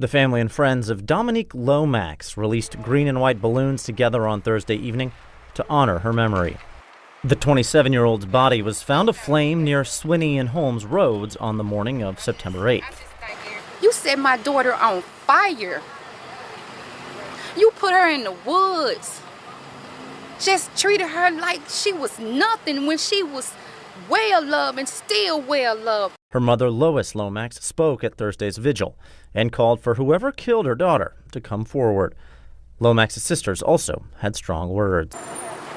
The family and friends of Dominique Lomax released green and white balloons together on Thursday evening to honor her memory. The 27-year-old's body was found aflame near Swinney and Holmes Roads on the morning of September 8th. You set my daughter on fire. You put her in the woods. Just treated her like she was nothing when she was well-loved and still well-loved. Her mother, Lois Lomax, spoke at Thursday's vigil and called for whoever killed her daughter to come forward. Lomax's sisters also had strong words.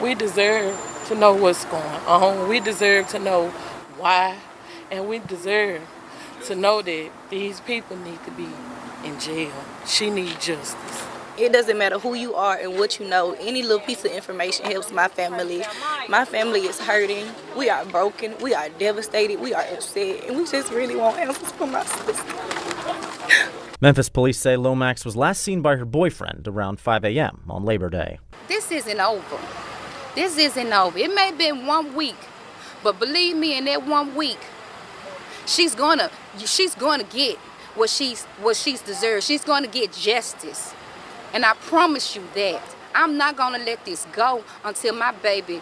We deserve to know what's going on. We deserve to know why. And we deserve to know that these people need to be in jail. She needs justice. It doesn't matter who you are and what you know. Any little piece of information helps my family. My family is hurting. We are broken. We are devastated. We are upset. And we just really want answers from my sister. Memphis police say Lomax was last seen by her boyfriend around 5 a.m. on Labor Day. This isn't over. This isn't over. It may have been 1 week, but believe me, in that 1 week, she's gonna get what she's deserved. She's gonna get justice. And I promise you that. I'm not gonna let this go until my baby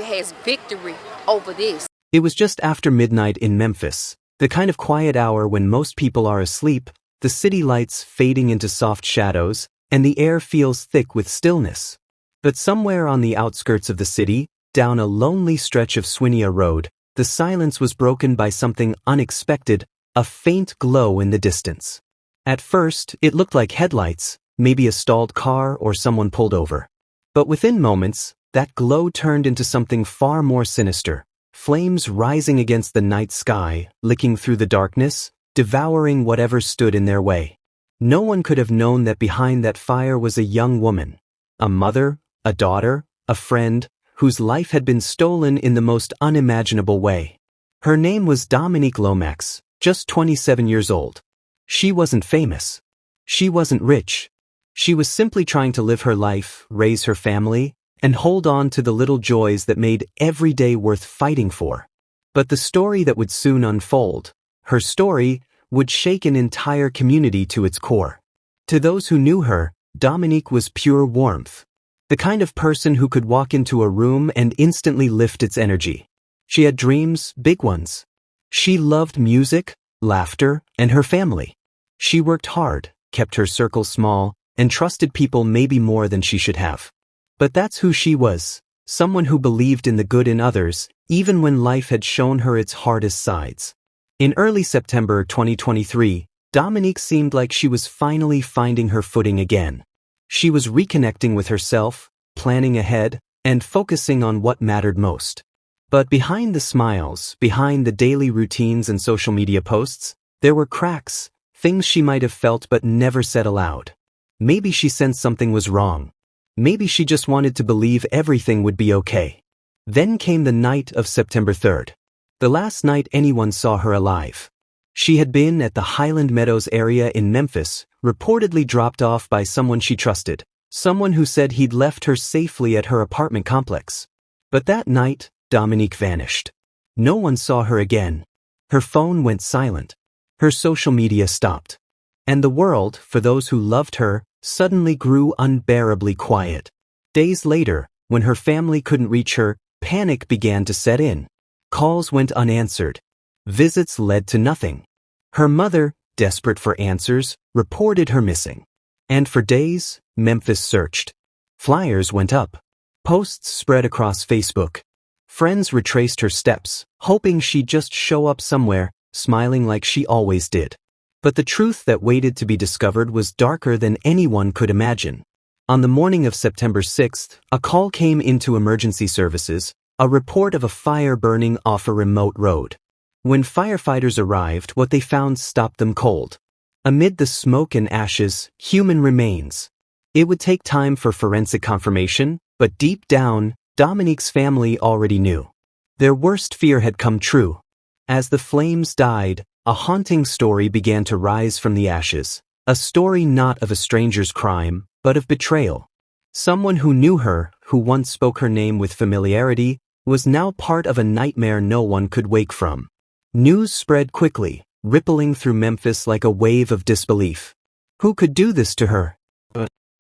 has victory over this. It was just after midnight in Memphis, the kind of quiet hour when most people are asleep, the city lights fading into soft shadows, and the air feels thick with stillness. But somewhere on the outskirts of the city, down a lonely stretch of Swinney Road, the silence was broken by something unexpected, a faint glow in the distance. At first, it looked like headlights, maybe a stalled car or someone pulled over. But within moments, that glow turned into something far more sinister, flames rising against the night sky, licking through the darkness, devouring whatever stood in their way. No one could have known that behind that fire was a young woman, a mother, a daughter, a friend, whose life had been stolen in the most unimaginable way. Her name was Dominique Lomax, just 27 years old. She wasn't famous. She wasn't rich. She was simply trying to live her life, raise her family, and hold on to the little joys that made every day worth fighting for. But the story that would soon unfold, her story, would shake an entire community to its core. To those who knew her, Dominique was pure warmth. The kind of person who could walk into a room and instantly lift its energy. She had dreams, big ones. She loved music, laughter, and her family. She worked hard, kept her circle small, and trusted people maybe more than she should have. But that's who she was, someone who believed in the good in others, even when life had shown her its hardest sides. In early September 2023, Dominique seemed like she was finally finding her footing again. She was reconnecting with herself, planning ahead, and focusing on what mattered most. But behind the smiles, behind the daily routines and social media posts, there were cracks, things she might have felt but never said aloud. Maybe she sensed something was wrong. Maybe she just wanted to believe everything would be okay. Then came the night of September 3rd. The last night anyone saw her alive. She had been at the Highland Meadows area in Memphis, reportedly dropped off by someone she trusted, someone who said he'd left her safely at her apartment complex. But that night, Dominique vanished. No one saw her again. Her phone went silent. Her social media stopped. And the world, for those who loved her, suddenly grew unbearably quiet. Days later, when her family couldn't reach her, panic began to set in. Calls went unanswered. Visits led to nothing. Her mother, desperate for answers, reported her missing. And for days, Memphis searched. Flyers went up. Posts spread across Facebook. Friends retraced her steps, hoping she'd just show up somewhere, smiling like she always did. But the truth that waited to be discovered was darker than anyone could imagine. On the morning of September 6th, a call came into emergency services, a report of a fire burning off a remote road. When firefighters arrived, what they found stopped them cold. Amid the smoke and ashes, human remains. It would take time for forensic confirmation, but deep down, Dominique's family already knew. Their worst fear had come true. As the flames died, a haunting story began to rise from the ashes. A story not of a stranger's crime, but of betrayal. Someone who knew her, who once spoke her name with familiarity, was now part of a nightmare no one could wake from. News spread quickly. rippling through Memphis like a wave of disbelief. Who could do this to her?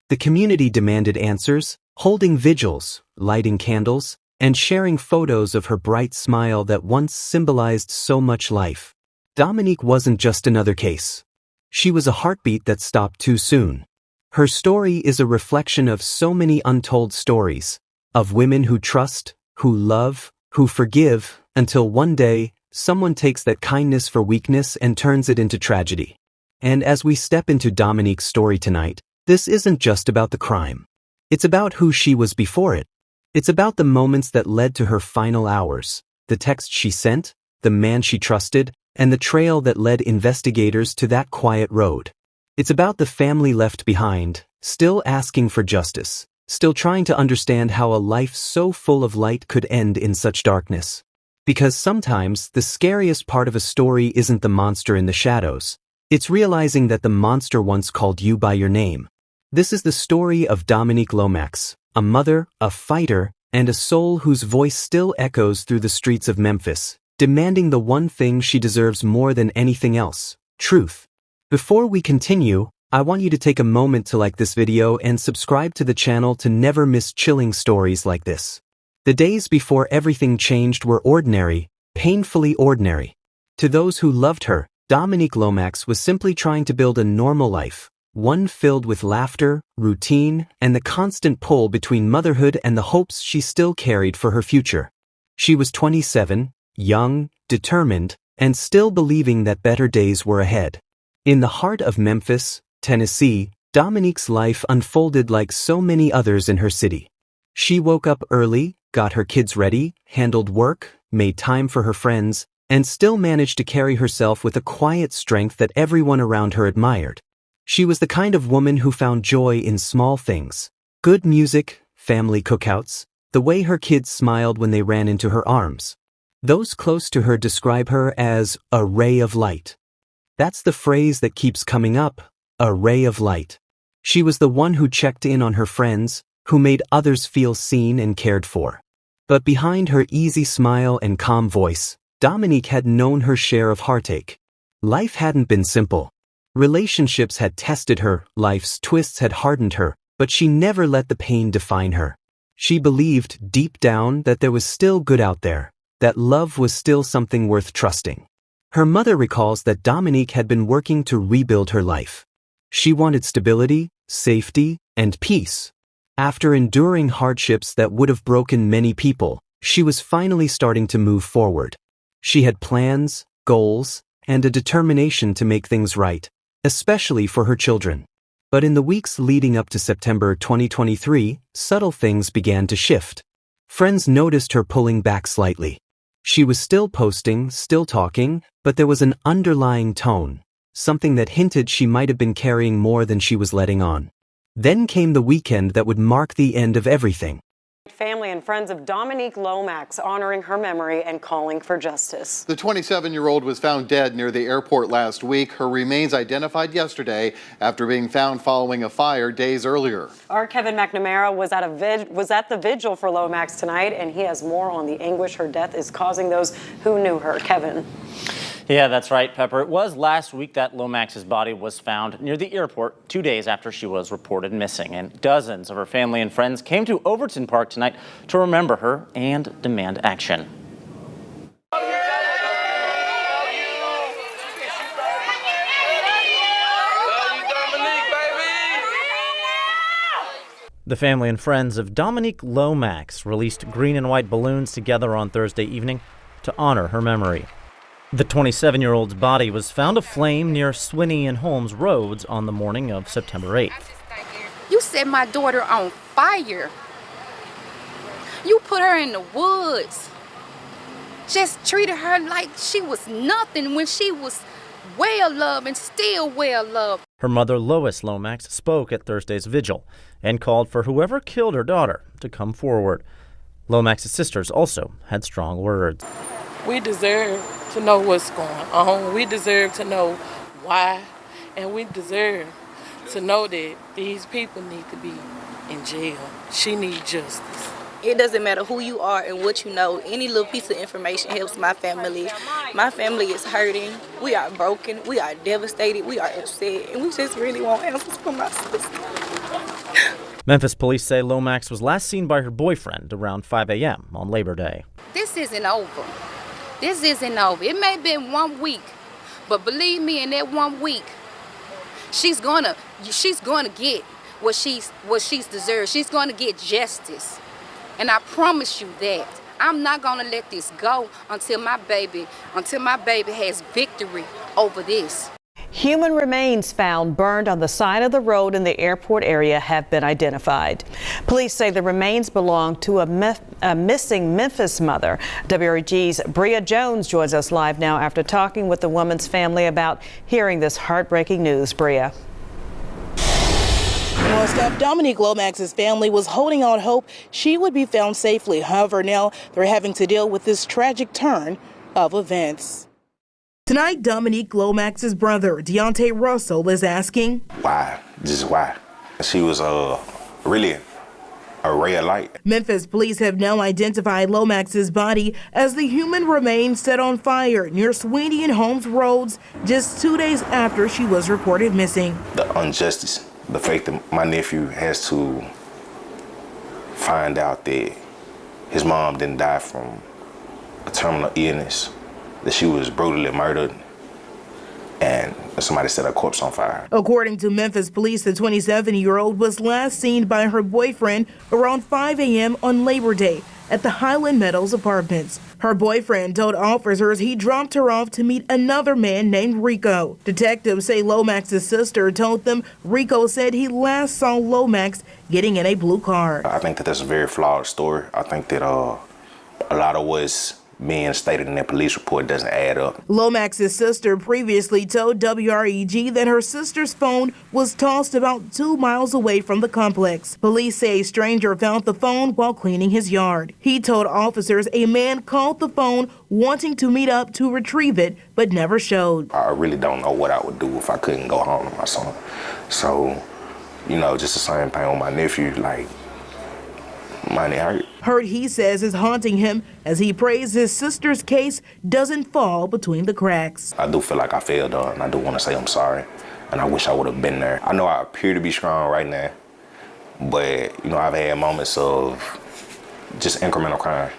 The community demanded answers, holding vigils, lighting candles, and sharing photos of her bright smile that once symbolized so much life. Dominique wasn't just another case. She was a heartbeat that stopped too soon. Her story is a reflection of so many untold stories, of women who trust, who love, who forgive, until one day, someone takes that kindness for weakness and turns it into tragedy. And as we step into Dominique's story tonight, this isn't just about the crime. It's about who she was before it. It's about the moments that led to her final hours, the text she sent, the man she trusted, and the trail that led investigators to that quiet road. It's about the family left behind, still asking for justice, still trying to understand how a life so full of light could end in such darkness. Because sometimes the scariest part of a story isn't the monster in the shadows. It's realizing that the monster once called you by your name. This is the story of Dominique Lomax, a mother, a fighter, and a soul whose voice still echoes through the streets of Memphis, demanding the one thing she deserves more than anything else: truth. Before we continue, I want you to take a moment to like this video and subscribe to the channel to never miss chilling stories like this. The days before everything changed were ordinary, painfully ordinary. To those who loved her, Dominique Lomax was simply trying to build a normal life, one filled with laughter, routine, and the constant pull between motherhood and the hopes she still carried for her future. She was 27, young, determined, and still believing that better days were ahead. In the heart of Memphis, Tennessee, Dominique's life unfolded like so many others in her city. She woke up early, got her kids ready, handled work, made time for her friends, and still managed to carry herself with a quiet strength that everyone around her admired. She was the kind of woman who found joy in small things: good music, family cookouts, the way her kids smiled when they ran into her arms. Those close to her describe her as a ray of light. That's the phrase that keeps coming up, a ray of light. She was the one who checked in on her friends, who made others feel seen and cared for. But behind her easy smile and calm voice, Dominique had known her share of heartache. Life hadn't been simple. Relationships had tested her, life's twists had hardened her, but she never let the pain define her. She believed, deep down, that there was still good out there, that love was still something worth trusting. Her mother recalls that Dominique had been working to rebuild her life. She wanted stability, safety, and peace. After enduring hardships that would have broken many people, she was finally starting to move forward. She had plans, goals, and a determination to make things right, especially for her children. But in the weeks leading up to September 2023, subtle things began to shift. Friends noticed her pulling back slightly. She was still posting, still talking, but there was an underlying tone, something that hinted she might have been carrying more than she was letting on. Then came the weekend that would mark the end of everything. Family and friends of Dominique Lomax honoring her memory and calling for justice. The 27-year-old was found dead near the airport last week. Her remains identified yesterday after being found following a fire days earlier. Our Kevin McNamara was at the vigil for Lomax tonight, and he has more on the anguish her death is causing those who knew her. Kevin. Yeah, that's right, Pepper. It was last week that Lomax's body was found near the airport 2 days after she was reported missing. And dozens of her family and friends came to Overton Park tonight to remember her and demand action. The family and friends of Dominique Lomax released green and white balloons together on Thursday evening to honor her memory. The 27-year-old's body was found aflame near Swinney and Holmes roads on the morning of September 8th. You set my daughter on fire. You put her in the woods. Just treated her like she was nothing when she was well loved and still well loved. Her mother, Lois Lomax, spoke at Thursday's vigil and called for whoever killed her daughter to come forward. Lomax's sisters also had strong words. We deserve to know what's going on. We deserve to know why. And we deserve to know that these people need to be in jail. She needs justice. It doesn't matter who you are and what you know. Any little piece of information helps my family. My family is hurting. We are broken. We are devastated. We are upset. And we just really want answers from my sister. Memphis police say Lomax was last seen by her boyfriend around 5 a.m. on Labor Day. This isn't over. This isn't over. It may have been 1 week, but believe me, in that 1 week, she's gonna get what she's deserved. She's gonna get justice. And I promise you that. I'm not gonna let this go until my baby has victory over this. Human remains found burned on the side of the road in the airport area have been identified. Police say the remains belong to a missing Memphis mother. WREG's Bria Jones joins us live now after talking with the woman's family about hearing this heartbreaking news. Bria. Well, Steph, Dominique Lomax's family was holding out hope she would be found safely. However, now they're having to deal with this tragic turn of events. Tonight, Dominique Lomax's brother, Deontay Russell, is asking, why? Just why? She was really a ray of light. Memphis police have now identified Lomax's body as the human remains set on fire near Sweeney and Holmes roads just 2 days after she was reported missing. The injustice. The fact that my nephew has to find out that his mom didn't die from a terminal illness, that she was brutally murdered, and somebody set her corpse on fire. According to Memphis police, the 27-year-old was last seen by her boyfriend around 5 a.m. on Labor Day at the Highland Meadows apartments. Her boyfriend told officers he dropped her off to meet another man named Rico. Detectives say Lomax's sister told them Rico said he last saw Lomax getting in a blue car. I think that that's a very flawed story. I think that a lot of what's being stated in that police report doesn't add up. Lomax's sister previously told WREG that her sister's phone was tossed about 2 miles away from the complex. Police say a stranger found the phone while cleaning his yard. He told officers a man called the phone wanting to meet up to retrieve it, but never showed. I really don't know what I would do if I couldn't go home to my son. So, just the same thing with my nephew, like, money hurt. Hurt, he says, is haunting him as he prays his sister's case doesn't fall between the cracks. I do feel like I failed her, and I do want to say I'm sorry, and I wish I would have been there. I know I appear to be strong right now, but, I've had moments of just incremental crime.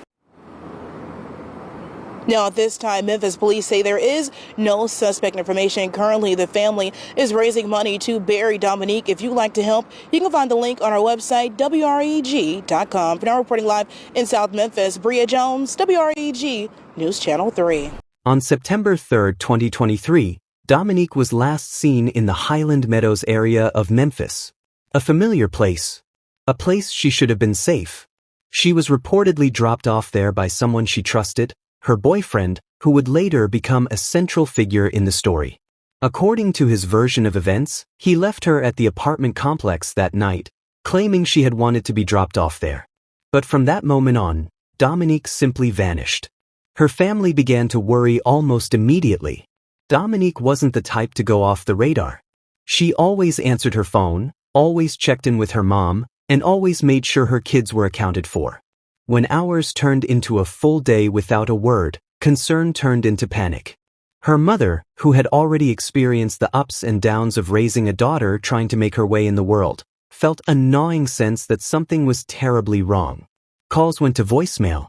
Now, at this time, Memphis police say there is no suspect information. Currently, the family is raising money to bury Dominique. If you'd like to help, you can find the link on our website, WREG.com. For now, reporting live in South Memphis, Bria Jones, WREG News Channel 3. On September 3, 2023, Dominique was last seen in the Highland Meadows area of Memphis. A familiar place. A place she should have been safe. She was reportedly dropped off there by someone she trusted, her boyfriend, who would later become a central figure in the story. According to his version of events, he left her at the apartment complex that night, claiming she had wanted to be dropped off there. But from that moment on, Dominique simply vanished. Her family began to worry almost immediately. Dominique wasn't the type to go off the radar. She always answered her phone, always checked in with her mom, and always made sure her kids were accounted for. When hours turned into a full day without a word, concern turned into panic. Her mother, who had already experienced the ups and downs of raising a daughter trying to make her way in the world, felt a gnawing sense that something was terribly wrong. Calls went to voicemail.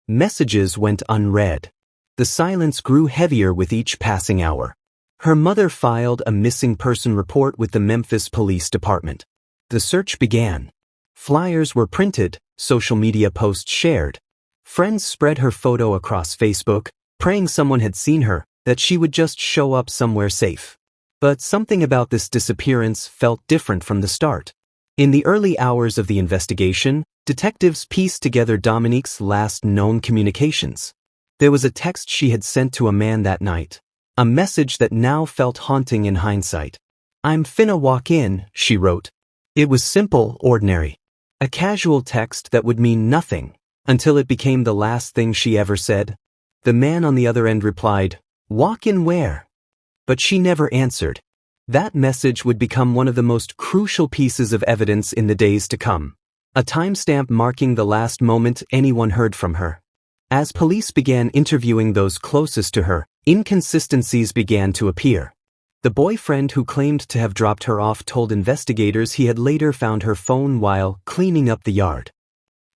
Messages went unread. The silence grew heavier with each passing hour. Her mother filed a missing person report with the Memphis Police Department. The search began. Flyers were printed, social media posts shared. Friends spread her photo across Facebook, praying someone had seen her, that she would just show up somewhere safe. But something about this disappearance felt different from the start. In the early hours of the investigation, detectives pieced together Dominique's last known communications. There was a text she had sent to a man that night, a message that now felt haunting in hindsight. "I'm finna walk in," she wrote. It was simple, ordinary. A casual text that would mean nothing until it became the last thing she ever said. The man on the other end replied, "Walk in where?" But she never answered. That message would become one of the most crucial pieces of evidence in the days to come. a timestamp marking the last moment anyone heard from her. As police began interviewing those closest to her, inconsistencies began to appear. The boyfriend who claimed to have dropped her off told investigators he had later found her phone while cleaning up the yard.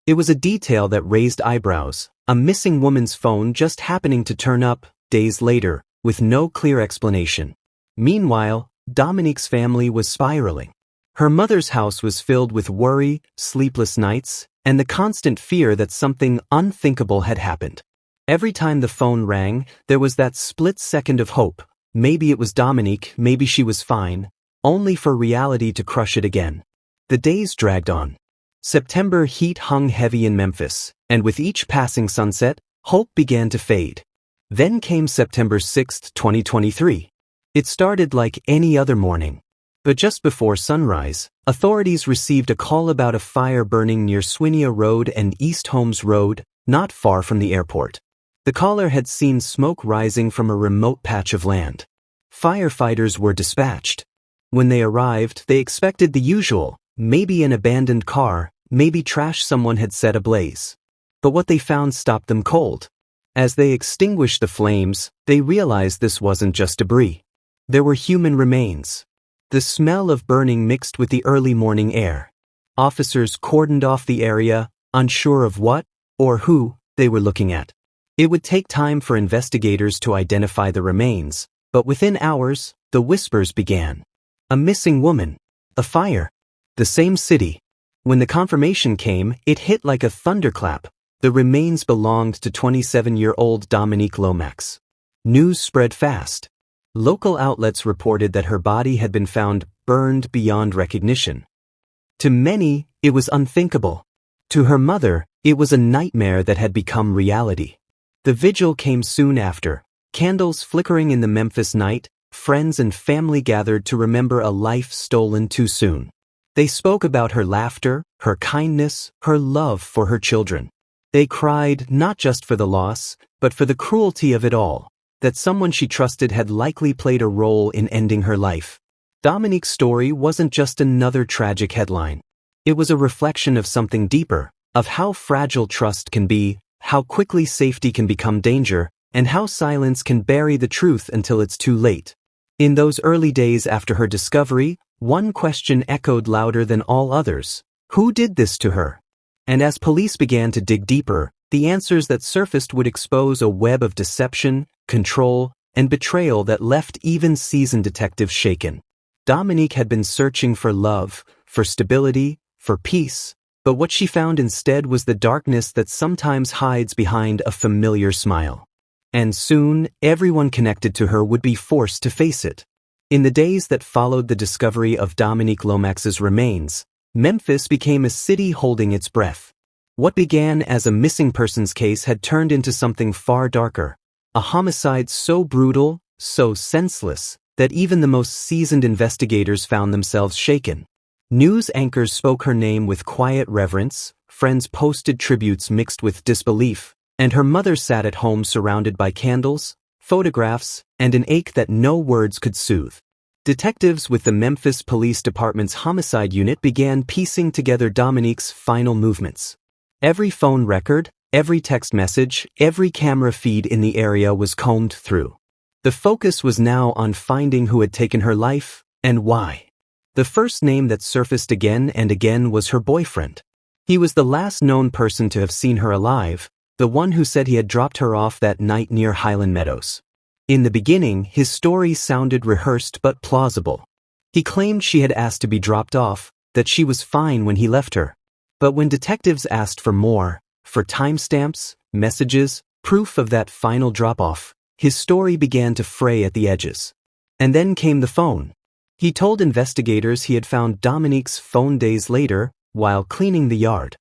It was a detail that raised eyebrows, a missing woman's phone just happening to turn up, days later, with no clear explanation. Meanwhile, Dominique's family was spiraling. Her mother's house was filled with worry, sleepless nights, and the constant fear that something unthinkable had happened. Every time the phone rang, there was that split second of hope. Maybe it was Dominique, maybe she was fine, only for reality to crush it again. The days dragged on. September heat hung heavy in Memphis, and with each passing sunset, hope began to fade. Then came September 6, 2023. It started like any other morning. But just before sunrise, authorities received a call about a fire burning near Swinia Road and East Holmes Road, not far from the airport. The caller had seen smoke rising from a remote patch of land. Firefighters were dispatched. When they arrived, they expected the usual, maybe an abandoned car, maybe trash someone had set ablaze. But what they found stopped them cold. As they extinguished the flames, they realized this wasn't just debris. There were human remains. The smell of burning mixed with the early morning air. Officers cordoned off the area, unsure of what, or who, they were looking at. It would take time for investigators to identify the remains, but within hours, the whispers began. A missing woman. A fire. The same city. When the confirmation came, it hit like a thunderclap. The remains belonged to 27-year-old Dominique Lomax. News spread fast. Local outlets reported that her body had been found burned beyond recognition. To many, it was unthinkable. To her mother, it was a nightmare that had become reality. The vigil came soon after. Candles flickering in the Memphis night, friends and family gathered to remember a life stolen too soon. They spoke about her laughter, her kindness, her love for her children. They cried not just for the loss, but for the cruelty of it all. That someone she trusted had likely played a role in ending her life. Dominique's story wasn't just another tragic headline. It was a reflection of something deeper, of how fragile trust can be, how quickly safety can become danger, and how silence can bury the truth until it's too late. In those early days after her discovery, one question echoed louder than all others. Who did this to her? And as police began to dig deeper, the answers that surfaced would expose a web of deception, control, and betrayal that left even seasoned detectives shaken. Dominique had been searching for love, for stability, for peace, but what she found instead was the darkness that sometimes hides behind a familiar smile. And soon, everyone connected to her would be forced to face it. In the days that followed the discovery of Dominique Lomax's remains, Memphis became a city holding its breath. What began as a missing persons case had turned into something far darker. A homicide so brutal, so senseless, that even the most seasoned investigators found themselves shaken. News anchors spoke her name with quiet reverence, friends posted tributes mixed with disbelief, and her mother sat at home surrounded by candles, photographs, and an ache that no words could soothe. Detectives with the Memphis Police Department's homicide unit began piecing together Dominique's final movements. Every phone record, every text message, every camera feed in the area was combed through. The focus was now on finding who had taken her life, and why. The first name that surfaced again and again was her boyfriend. He was the last known person to have seen her alive, the one who said he had dropped her off that night near Highland Meadows. In the beginning, his story sounded rehearsed but plausible. He claimed she had asked to be dropped off, that she was fine when he left her. But when detectives asked for more, for timestamps, messages, proof of that final drop-off, his story began to fray at the edges. And then came the phone. He told investigators he had found Dominique's phone days later, while cleaning the yard.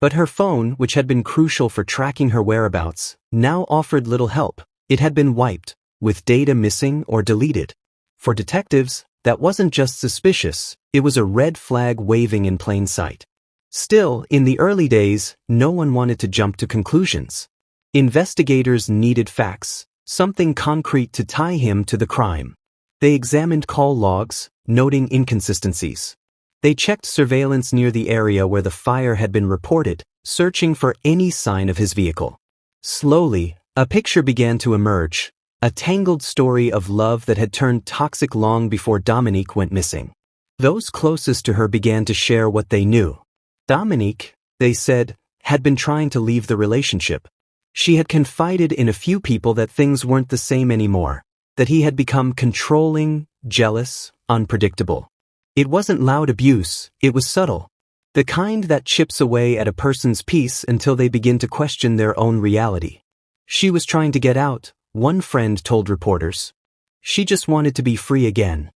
But her phone, which had been crucial for tracking her whereabouts, now offered little help. It had been wiped, with data missing or deleted. For detectives, that wasn't just suspicious, it was a red flag waving in plain sight. Still, in the early days, no one wanted to jump to conclusions. Investigators needed facts, something concrete to tie him to the crime. They examined call logs, noting inconsistencies. They checked surveillance near the area where the fire had been reported, searching for any sign of his vehicle. Slowly, a picture began to emerge, a tangled story of love that had turned toxic long before Dominique went missing. Those closest to her began to share what they knew. Dominique, they said, had been trying to leave the relationship. She had confided in a few people that things weren't the same anymore, that he had become controlling, jealous, unpredictable. It wasn't loud abuse, it was subtle. The kind that chips away at a person's peace until they begin to question their own reality. She was trying to get out, one friend told reporters. She just wanted to be free again.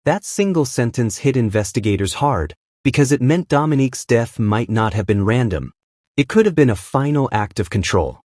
That single sentence hit investigators hard, because it meant Dominique's death might not have been random. It could have been a final act of control.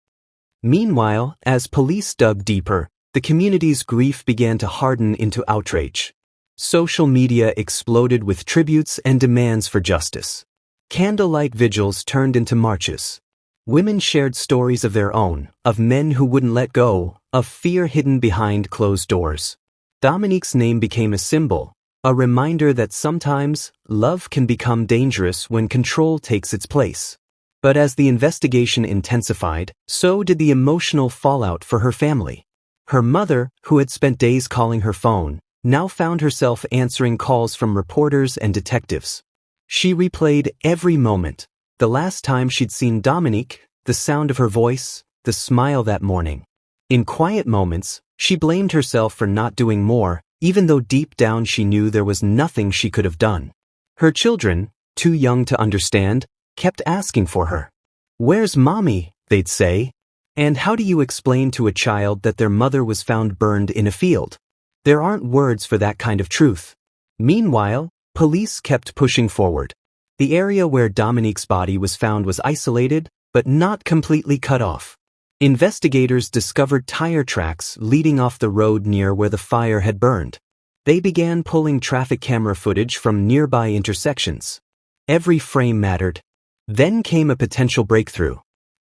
Meanwhile, as police dug deeper, the community's grief began to harden into outrage. Social media exploded with tributes and demands for justice. Candlelight vigils turned into marches. Women shared stories of their own, of men who wouldn't let go, of fear hidden behind closed doors. Dominique's name became a symbol, a reminder that sometimes love can become dangerous when control takes its place. But as the investigation intensified, so did the emotional fallout for her family. Her mother, who had spent days calling her phone, now found herself answering calls from reporters and detectives. She replayed every moment, the last time she'd seen Dominique, the sound of her voice, the smile that morning. In quiet moments, she blamed herself for not doing more, even though deep down she knew there was nothing she could have done. Her children, too young to understand, kept asking for her. "Where's Mommy?" they'd say. And how do you explain to a child that their mother was found burned in a field? There aren't words for that kind of truth. Meanwhile, police kept pushing forward. The area where Dominique's body was found was isolated, but not completely cut off. Investigators discovered tire tracks leading off the road near where the fire had burned. They began pulling traffic camera footage from nearby intersections. Every frame mattered. Then came a potential breakthrough.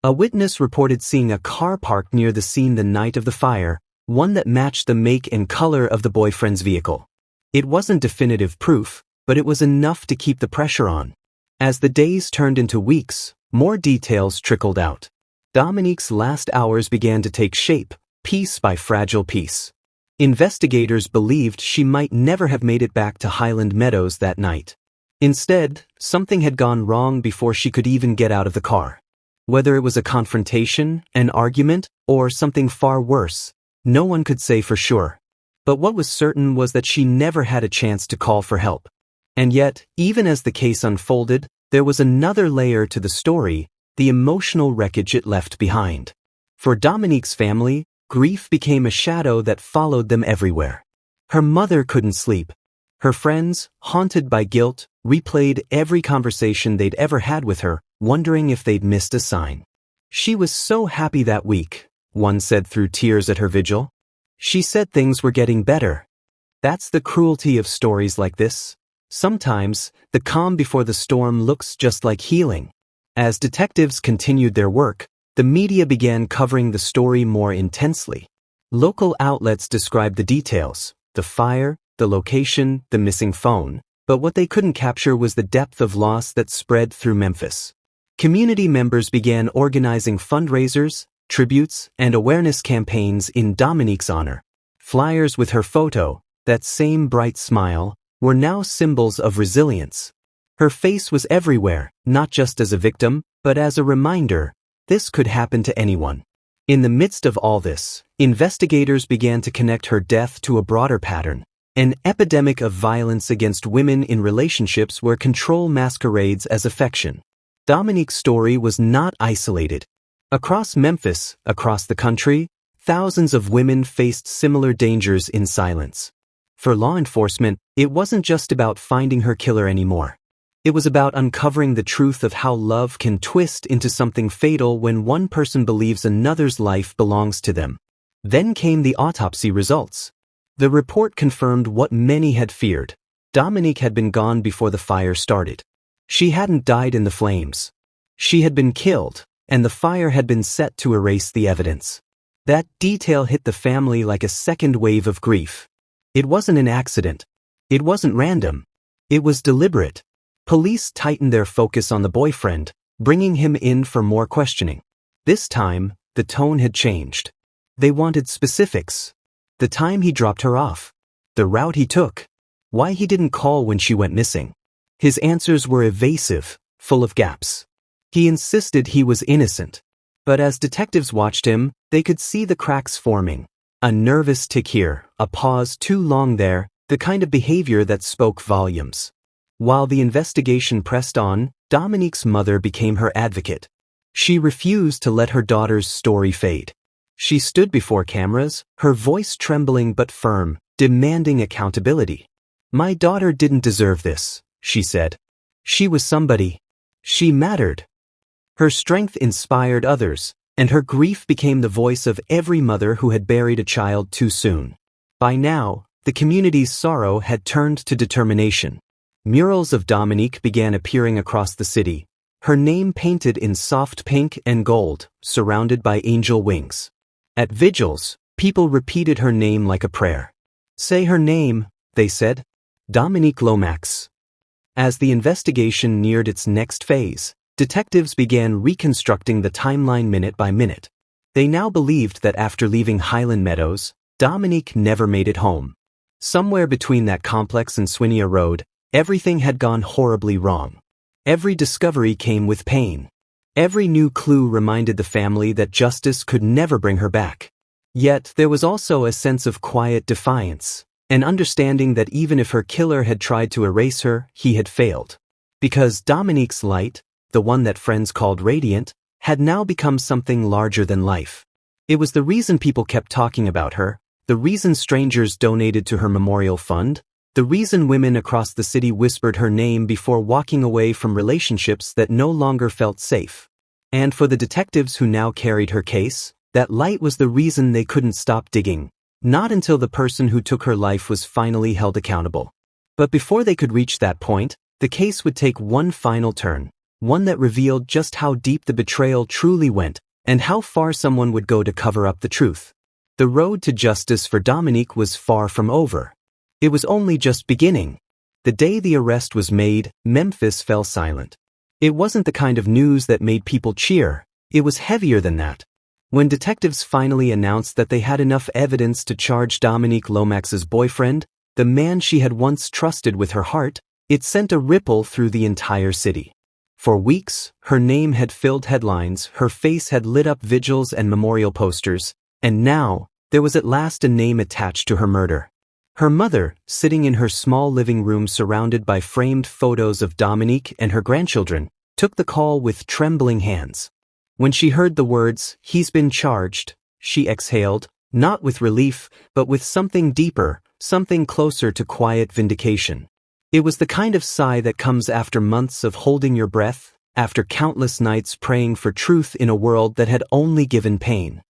A witness reported seeing a car parked near the scene the night of the fire, one that matched the make and color of the boyfriend's vehicle. It wasn't definitive proof, but it was enough to keep the pressure on. As the days turned into weeks, more details trickled out. Dominique's last hours began to take shape, piece by fragile piece. Investigators believed she might never have made it back to Highland Meadows that night. Instead, something had gone wrong before she could even get out of the car. Whether it was a confrontation, an argument, or something far worse, no one could say for sure. But what was certain was that she never had a chance to call for help. And yet, even as the case unfolded, there was another layer to the story, the emotional wreckage it left behind. For Dominique's family, grief became a shadow that followed them everywhere. Her mother couldn't sleep. Her friends, haunted by guilt, replayed every conversation they'd ever had with her, wondering if they'd missed a sign. "She was so happy that week," one said through tears at her vigil. "She said things were getting better." That's the cruelty of stories like this. Sometimes, the calm before the storm looks just like healing. As detectives continued their work, the media began covering the story more intensely. Local outlets described the details, the fire, the location, the missing phone, but what they couldn't capture was the depth of loss that spread through Memphis. Community members began organizing fundraisers, tributes, and awareness campaigns in Dominique's honor. Flyers with her photo, that same bright smile, were now symbols of resilience. Her face was everywhere, not just as a victim, but as a reminder, this could happen to anyone. In the midst of all this, investigators began to connect her death to a broader pattern. An epidemic of violence against women in relationships where control masquerades as affection. Dominique's story was not isolated. Across Memphis, across the country, thousands of women faced similar dangers in silence. For law enforcement, it wasn't just about finding her killer anymore. It was about uncovering the truth of how love can twist into something fatal when one person believes another's life belongs to them. Then came the autopsy results. The report confirmed what many had feared. Dominique had been gone before the fire started. She hadn't died in the flames. She had been killed, and the fire had been set to erase the evidence. That detail hit the family like a second wave of grief. It wasn't an accident. It wasn't random. It was deliberate. Police tightened their focus on the boyfriend, bringing him in for more questioning. This time, the tone had changed. They wanted specifics. The time he dropped her off. The route he took. Why he didn't call when she went missing. His answers were evasive, full of gaps. He insisted he was innocent. But as detectives watched him, they could see the cracks forming. A nervous tick here, a pause too long there, the kind of behavior that spoke volumes. While the investigation pressed on, Dominique's mother became her advocate. She refused to let her daughter's story fade. She stood before cameras, her voice trembling but firm, demanding accountability. "My daughter didn't deserve this," she said. "She was somebody. She mattered." Her strength inspired others, and her grief became the voice of every mother who had buried a child too soon. By now, the community's sorrow had turned to determination. Murals of Dominique began appearing across the city, her name painted in soft pink and gold, surrounded by angel wings. At vigils, people repeated her name like a prayer. "Say her name," they said. Dominique Lomax. As the investigation neared its next phase, detectives began reconstructing the timeline minute by minute. They now believed that after leaving Highland Meadows, Dominique never made it home. Somewhere between that complex and Swinia Road, everything had gone horribly wrong. Every discovery came with pain. Every new clue reminded the family that justice could never bring her back. Yet there was also a sense of quiet defiance, an understanding that even if her killer had tried to erase her, he had failed. Because Dominique's light, the one that friends called radiant, had now become something larger than life. It was the reason people kept talking about her, the reason strangers donated to her memorial fund, the reason women across the city whispered her name before walking away from relationships that no longer felt safe. And for the detectives who now carried her case, that light was the reason they couldn't stop digging, not until the person who took her life was finally held accountable. But before they could reach that point, the case would take one final turn, one that revealed just how deep the betrayal truly went, and how far someone would go to cover up the truth. The road to justice for Dominique was far from over. It was only just beginning. The day the arrest was made, Memphis fell silent. It wasn't the kind of news that made people cheer. It was heavier than that. When detectives finally announced that they had enough evidence to charge Dominique Lomax's boyfriend, the man she had once trusted with her heart, it sent a ripple through the entire city. For weeks, her name had filled headlines, her face had lit up vigils and memorial posters, and now, there was at last a name attached to her murder. Her mother, sitting in her small living room surrounded by framed photos of Dominique and her grandchildren, took the call with trembling hands. When she heard the words, "He's been charged," she exhaled, not with relief, but with something deeper, something closer to quiet vindication. It was the kind of sigh that comes after months of holding your breath, after countless nights praying for truth in a world that had only given pain.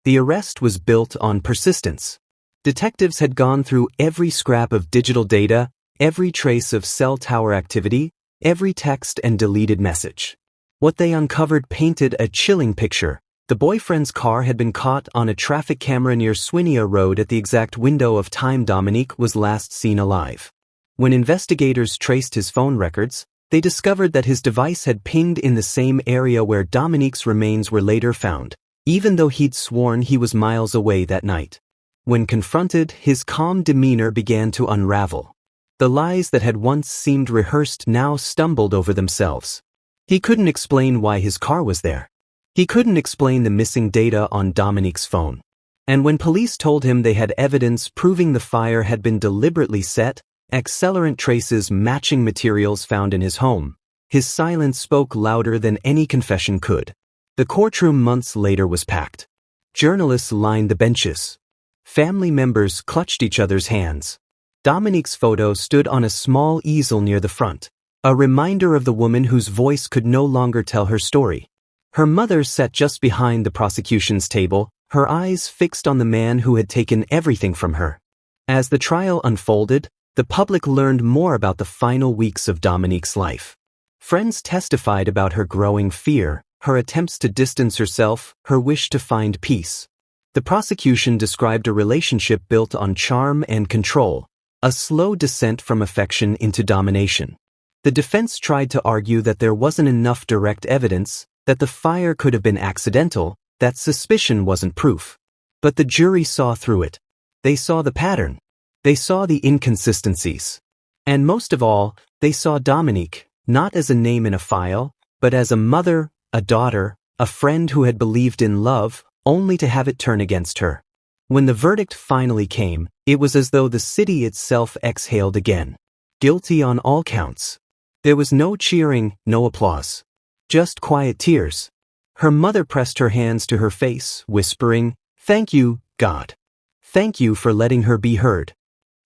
The arrest was built on persistence. Detectives had gone through every scrap of digital data, every trace of cell tower activity, every text and deleted message. What they uncovered painted a chilling picture. The boyfriend's car had been caught on a traffic camera near Swinia Road at the exact window of time Dominique was last seen alive. When investigators traced his phone records, they discovered that his device had pinged in the same area where Dominique's remains were later found, even though he'd sworn he was miles away that night. When confronted, his calm demeanor began to unravel. The lies that had once seemed rehearsed now stumbled over themselves. He couldn't explain why his car was there. He couldn't explain the missing data on Dominique's phone. And when police told him they had evidence proving the fire had been deliberately set, accelerant traces matching materials found in his home, his silence spoke louder than any confession could. The courtroom months later was packed. Journalists lined the benches. Family members clutched each other's hands. Dominique's photo stood on a small easel near the front, a reminder of the woman whose voice could no longer tell her story. Her mother sat just behind the prosecution's table, her eyes fixed on the man who had taken everything from her. As the trial unfolded, the public learned more about the final weeks of Dominique's life. Friends testified about her growing fear, her attempts to distance herself, her wish to find peace. The prosecution described a relationship built on charm and control, a slow descent from affection into domination. The defense tried to argue that there wasn't enough direct evidence, that the fire could have been accidental, that suspicion wasn't proof. But the jury saw through it. They saw the pattern. They saw the inconsistencies. And most of all, they saw Dominique, not as a name in a file, but as a mother, a daughter, a friend who had believed in love, only to have it turn against her. When the verdict finally came, it was as though the city itself exhaled again. Guilty on all counts. There was no cheering, no applause. Just quiet tears. Her mother pressed her hands to her face, whispering, "Thank you, God. Thank you for letting her be heard."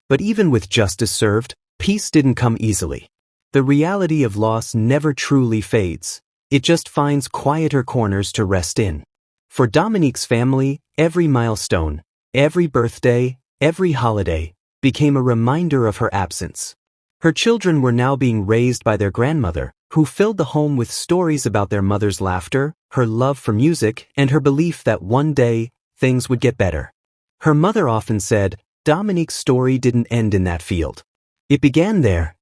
But even with justice served, peace didn't come easily. The reality of loss never truly fades. It just finds quieter corners to rest in. For Dominique's family, every milestone, every birthday, every holiday, became a reminder of her absence. Her children were now being raised by their grandmother, who filled the home with stories about their mother's laughter, her love for music, and her belief that one day, things would get better. Her mother often said, Dominique's story didn't end in that field. It began there.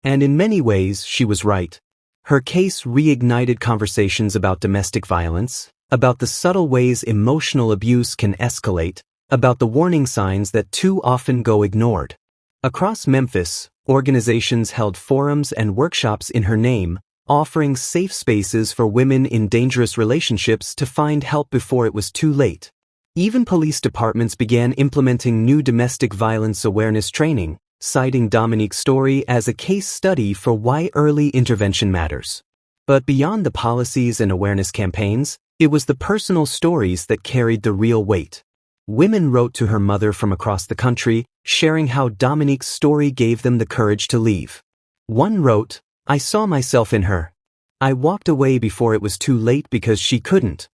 And in many ways, she was right. Her case reignited conversations about domestic violence, about the subtle ways emotional abuse can escalate, about the warning signs that too often go ignored. Across Memphis, organizations held forums and workshops in her name, offering safe spaces for women in dangerous relationships to find help before it was too late. Even police departments began implementing new domestic violence awareness training, citing Dominique's story as a case study for why early intervention matters. But beyond the policies and awareness campaigns, it was the personal stories that carried the real weight. Women wrote to her mother from across the country, sharing how Dominique's story gave them the courage to leave. One wrote, "I saw myself in her. I walked away before it was too late because she couldn't."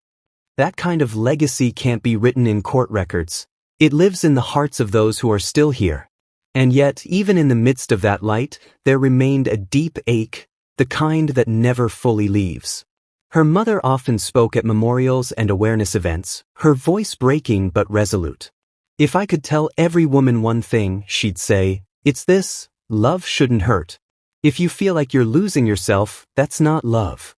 That kind of legacy can't be written in court records. It lives in the hearts of those who are still here. And yet, even in the midst of that light, there remained a deep ache, the kind that never fully leaves. Her mother often spoke at memorials and awareness events, her voice breaking but resolute. "If I could tell every woman one thing," she'd say, "it's this: love shouldn't hurt. If you feel like you're losing yourself, that's not love."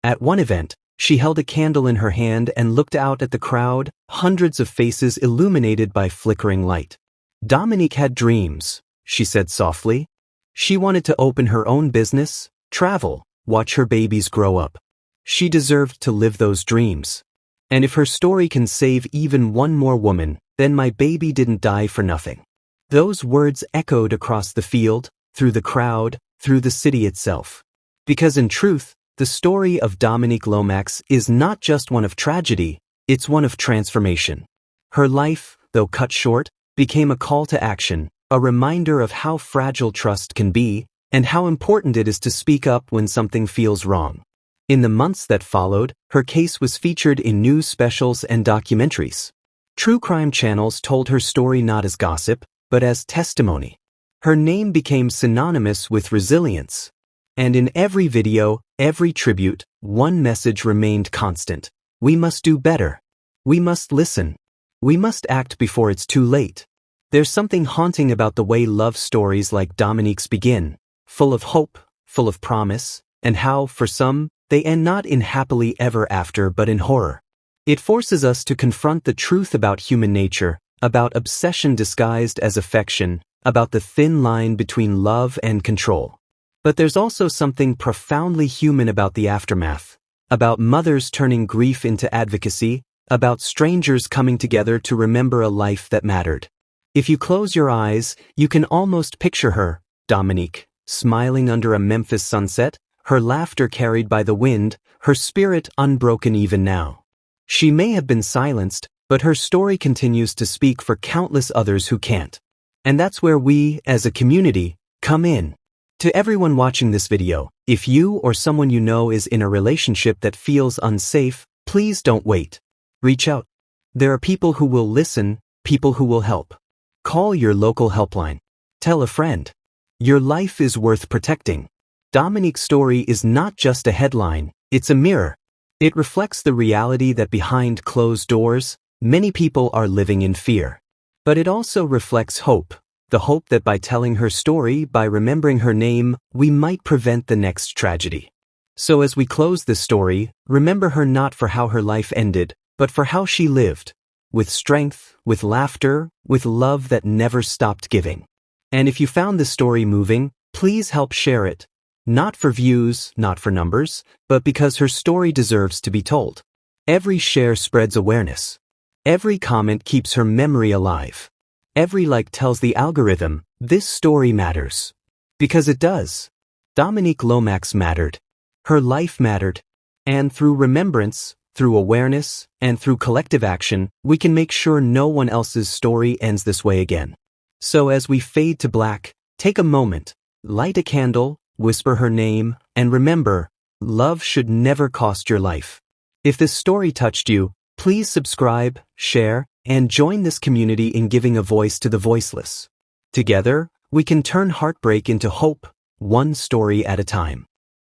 At one event, she held a candle in her hand and looked out at the crowd, hundreds of faces illuminated by flickering light. "Dominique had dreams," she said softly. She wanted to open her own business, travel, watch her babies grow up. She deserved to live those dreams. And if her story can save even one more woman, then my baby didn't die for nothing. Those words echoed across the field, through the crowd, through the city itself. Because in truth, the story of Dominique Lomax is not just one of tragedy, it's one of transformation. Her life, though cut short, became a call to action, a reminder of how fragile trust can be, and how important it is to speak up when something feels wrong. In the months that followed, her case was featured in news specials and documentaries. True crime channels told her story not as gossip, but as testimony. Her name became synonymous with resilience. And in every video, every tribute, one message remained constant. We must do better. We must listen. We must act before it's too late. There's something haunting about the way love stories like Dominique's begin, full of hope, full of promise, and how, for some, they end not in happily ever after but in horror. It forces us to confront the truth about human nature, about obsession disguised as affection, about the thin line between love and control. But there's also something profoundly human about the aftermath, about mothers turning grief into advocacy, about strangers coming together to remember a life that mattered. If you close your eyes, you can almost picture her, Dominique, smiling under a Memphis sunset, her laughter carried by the wind, her spirit unbroken even now. She may have been silenced, but her story continues to speak for countless others who can't. And that's where we, as a community, come in. To everyone watching this video, if you or someone you know is in a relationship that feels unsafe, please don't wait. Reach out. There are people who will listen, people who will help. Call your local helpline. Tell a friend. Your life is worth protecting. Dominique's story is not just a headline, it's a mirror. It reflects the reality that behind closed doors, many people are living in fear. But it also reflects hope, The hope that by telling her story, by remembering her name, we might prevent the next tragedy. So as we close this story, remember her not for how her life ended, but for how she lived, with strength, with laughter, with love that never stopped giving. And if you found this story moving, please help share it. Not for views, not for numbers, but because her story deserves to be told. Every share spreads awareness. Every comment keeps her memory alive. Every like tells the algorithm, this story matters. Because it does. Dominique Lomax mattered. Her life mattered. And through remembrance, through awareness, and through collective action, we can make sure no one else's story ends this way again. So as we fade to black, take a moment, light a candle, whisper her name, and remember, love should never cost your life. If this story touched you, please subscribe, share, and join this community in giving a voice to the voiceless. Together, we can turn heartbreak into hope, one story at a time.